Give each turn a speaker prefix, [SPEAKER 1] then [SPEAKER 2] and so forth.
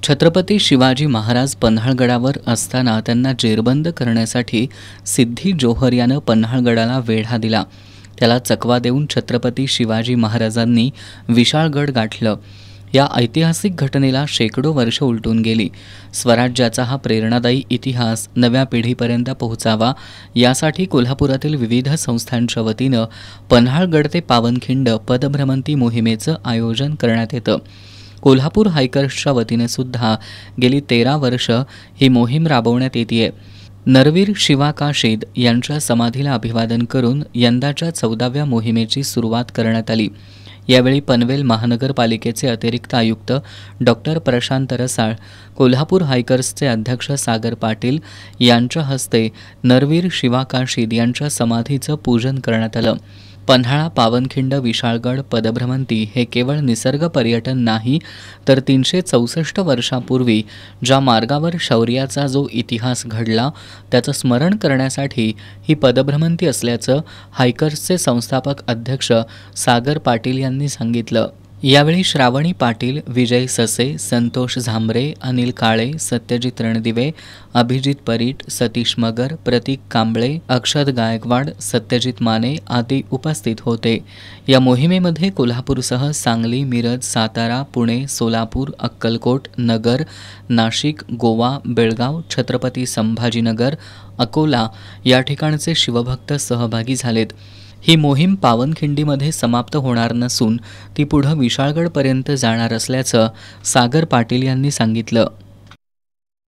[SPEAKER 1] छत्रपती शिवाजी महाराज पन्हाळगडावर असताना त्यांना जेरबंद करण्यासाठी सिद्धी जोहर यानं पन्हाळगडाला वेढा दिला. त्याला चकवा देऊन छत्रपती शिवाजी महाराजांनी विशाळगड गाठलं. या ऐतिहासिक घटनेला शेकडो वर्ष उलटून गेली. स्वराज्याचा हा प्रेरणादायी इतिहास नव्या पिढीपर्यंत पोहोचावा यासाठी कोल्हापुरातील विविध संस्थांच्या वतीनं पन्हाळगड ते पावनखिंड पदभ्रमंती मोहिमेचं आयोजन करण्यात येतं. कोल्हापूर हायकर्सच्या वतीने सुद्धा गेली 13 वर्ष ही मोहीम राबवण्यात येते. नरवीर शिवा काशीद यांच्या समाधीला अभिवादन करून यंदाच्या 14व्या मोहिमेची सुरुवात करण्यात आली. यावेळी पनवेल महानगरपालिकेचे अतिरिक्त आयुक्त डॉक्टर प्रशांत रसाळ, कोल्हापूर हायकर्सचे अध्यक्ष सागर पाटील यांच्या हस्ते नरवीर शिवा काशीद यांच्या समाधीचं पूजन करण्यात आलं. पन्हाळा, पावनखिंड, विशाळगड पदभ्रमंती हे केवळ निसर्ग पर्यटन नाही, तर 364 वर्षापूर्वी ज्या मार्गावर शौर्याचा जो इतिहास घडला त्याचं स्मरण करण्यासाठी ही पदभ्रमंती असल्याचं हायकर्सचे संस्थापक अध्यक्ष सागर पाटील यांनी सांगितलं. यावेळी श्रावणी पाटील, विजय ससे, संतोष झांबरे, अनिल काळे, सत्यजित रणदिवे, अभिजित परीट, सतीश मगर, प्रतीक कांबळे, अक्षत गायकवाड, सत्यजित माने आदी उपस्थित होते. या मोहिमेमध्ये कोल्हापूरसह सांगली, मिरज, सातारा, पुणे, सोलापूर, अक्कलकोट, नगर, नाशिक, गोवा, बेळगाव, छत्रपती संभाजीनगर, अकोला या ठिकाणचे शिवभक्त सहभागी झालेत. ही मोहीम पावनखिंडीमध्ये समाप्त होणार नसून ती पुढं विशाळगडपर्यंत जाणार असल्याचं सागर पाटील यांनी सांगितलं.